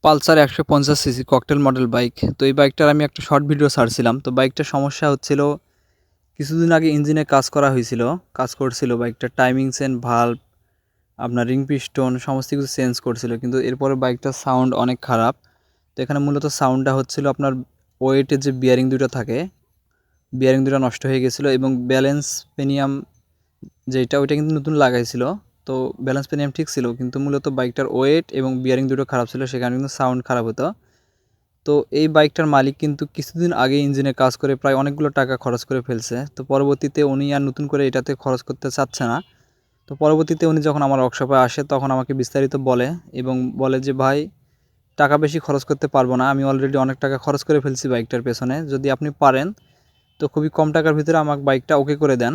Pulsar 150 CC cocktail model bike. তো এই বাইকটার আমি একটা শর্ট ভিডিও ছাড়ছিলাম। তো বাইকটার সমস্যা হচ্ছিল, কিছুদিন আগে ইঞ্জিনে কাজ করা হয়েছিল, কাজ করছিল বাইকটার টাইমিং চেন, ভাল্ব, আপনার রিং পিস্টন সমস্ত কিছু চেঞ্জ করছিল, কিন্তু এরপরে বাইকটার সাউন্ড অনেক খারাপ। তো এখানে মূলত সাউন্ডটা হচ্ছিল আপনার ওয়েটের যে বিয়ারিং দুটো থাকে, বিয়ারিং দুটো নষ্ট হয়ে গেছিলো এবং ব্যালেন্স পেনিয়াম যেটা ওইটা কিন্তু নতুন লাগাইছিল। তো ব্যালেন্স পেনিয়াম ঠিক ছিল, কিন্তু মূলত বাইকটার ওয়েট এবং বিয়ারিং দুটো খারাপ ছিল, সেখানে কিন্তু সাউন্ড খারাপ হতো। তো এই বাইকটার মালিক কিন্তু কিছুদিন আগে ইঞ্জিনে কাজ করে প্রায় অনেকগুলো টাকা খরচ করে ফেলছে। তো পরবর্তীতে উনি আর নতুন করে এটাতে খরচ করতে চাচ্ছে না। তো পরবর্তীতে উনি যখন আমার ওয়ার্কশপে আসে তখন আমাকে বিস্তারিত বলে এবং বলে যে ভাই, টাকা বেশি খরচ করতে পারবো না, আমি অলরেডি অনেক টাকা খরচ করে ফেলছি বাইকটার পেছনে, যদি আপনি পারেন তো খুবই কম টাকার ভিতরে আমাকে বাইকটা ওকে করে দেন,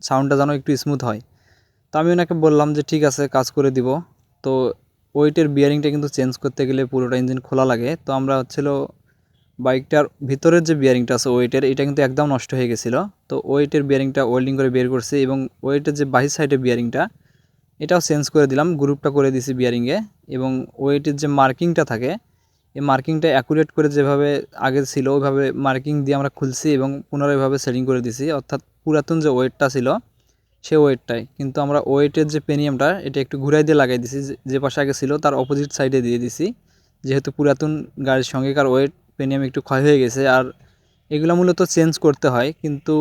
সাউন্ডটা যেন একটু স্মুথ হয়। তো আমি ওনাকে বললাম যে ঠিক আছে, কাজ করে দিব। তো ওয়েটের বিয়ারিংটা কিন্তু চেঞ্জ করতে গেলে পুরোটা ইঞ্জিন খোলা লাগে। তো আমরা হচ্ছিল বাইকটার ভিতরের যে বিয়ারিংটা আছে ওয়েটের, এটা কিন্তু একদম নষ্ট হয়ে গেছিলো। তো ওয়েটের বিয়ারিংটা ওয়েল্ডিং করে বের করছি এবং ওয়েটের যে বাহির সাইডের বিয়ারিংটা এটাও চেঞ্জ করে দিলাম, গ্রুপটা করে দিছি বিয়ারিংয়ে। এবং ওয়েটের যে মার্কিংটা থাকে, এই মার্কিংটা অ্যাকুরেট করে যেভাবে আগে ছিল ওইভাবে মার্কিং দিয়ে আমরা খুলছি এবং পুনরায় এভাবে সেটিং করে দিছি, অর্থাৎ পুরাতন যে ওয়েটটা ছিল সে ওয়েটটাই, কিন্তু আমরা ওয়েটের যে পেনিয়ামটা এটা একটু ঘুরাই দিয়ে লাগাই দিছি, যে পাশে আগে ছিল তার অপোজিট সাইডে দিয়ে দিছি, যেহেতু পুরাতন গাড়ির সঙ্গেকার ওয়েট পেনিয়াম একটু ক্ষয় হয়ে গেছে। আর এগুলো মূলত চেঞ্জ করতে হয়, কিন্তু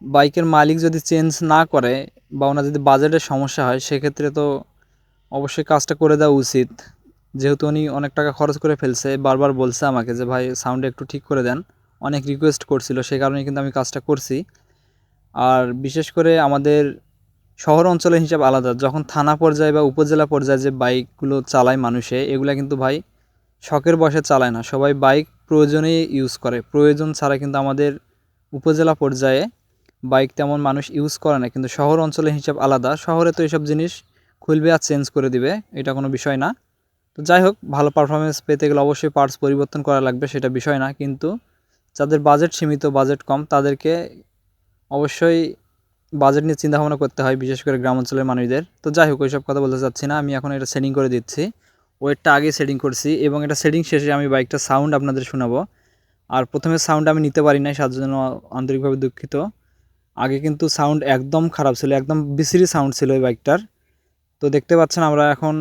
বাইকের মালিক যদি চেঞ্জ না করে বা ওনার যদি বাজেটের সমস্যা হয় সেক্ষেত্রে তো অবশ্যই কাজটা করে দেওয়া উচিত। যেহেতু উনি অনেক টাকা খরচ করে ফেলছে, বারবার বলছে আমাকে যে ভাই সাউন্ডে একটু ঠিক করে দেন, অনেক রিকোয়েস্ট করছিল, সেই কারণে কিন্তু আমি কাজটা করছি। আর বিশেষ করে আমাদের শহর অঞ্চলের হিসাব আলাদা, যখন থানা পর্যায়ে বা উপজেলা পর্যায়ে যে বাইকগুলো চালায় মানুষে, এগুলা কিন্তু ভাই শখের বশে চালায় না, সবাই বাইক প্রয়োজনেই ইউজ করে, প্রয়োজন ছাড়া কিন্তু আমাদের উপজেলা পর্যায়ে বাইক তেমন মানুষ ইউজ করে না। কিন্তু শহর অঞ্চলের হিসাব আলাদা, শহরে তো এইসব জিনিস খুলবে আর চেঞ্জ করে দিবে, এটা কোনো বিষয় না। তো যাই হোক, ভালো পারফরমেন্স পেতে গেলে অবশ্যই পার্টস পরিবর্তন করা লাগবে, সেটা বিষয় না, কিন্তু যাদের বাজেট সীমিত, বাজেট কম, তাদেরকে অবশ্যই বাজেট নিয়ে চিন্তাভাবনা করতে হয়, বিশেষ করে গ্রাম অঞ্চলের মানুষদের। তো যাই হোক, ওইসব কথা বলতে চাচ্ছি না, আমি এখন এটা সেটিং করে দিচ্ছি। ওয়েটটা আগে সেটিং করছি এবং এটা সেটিং শেষে আমি বাইকটা সাউন্ড আপনাদের শোনাবো। আর প্রথমে সাউন্ড আমি নিতে পারি নাই, সার জন্য আন্তরিকভাবে দুঃখিত। আগে কিন্তু সাউন্ড একদম খারাপ ছিল, একদম বিশ্রী সাউন্ড ছিল এই বাইকটার। তো দেখতে পাচ্ছেন আমরা এখন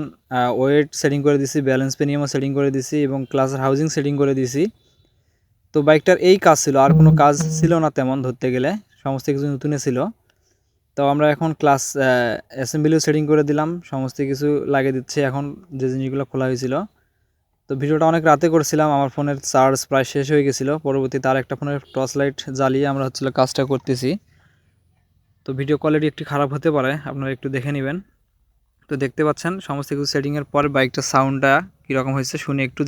ওয়েট সেটিং করে দিছি, ব্যালেন্স পেনিয়ামও সেটিং করে দিছি এবং ক্লাসের হাউজিং সেটিং করে দিছি। তো বাইকটার এই কাজ ছিল, আর কোনো কাজ ছিল না তেমন ধরতে গেলে, সমস্ত কিছু নতুনে ছিল। তো আমরা এখন ক্লাস অ্যাসেম্বলিও সেটিং করে দিলাম, সমস্ত কিছু লাগিয়ে দিচ্ছে এখন, যে জিনিসগুলো খোলা হয়েছিল। তো ভিডিওটা অনেক রাতে করছিলাম, আমার ফোনের চার্জ প্রায় শেষ হয়ে গেছিলো, পরবর্তীতে আর একটা ফোনের টর্চ লাইট জ্বালিয়ে আমরা হচ্ছিল কাজটা করতেছি। তো ভিডিও কোয়ালিটি একটু খারাপ হতে পারে, আপনারা একটু দেখে নেবেন। তো দেখতে পাচ্ছেন সমস্ত কিছু সেটিংয়ের পর বাইকটার সাউন্ডটা কীরকম হয়েছে শুনে একটু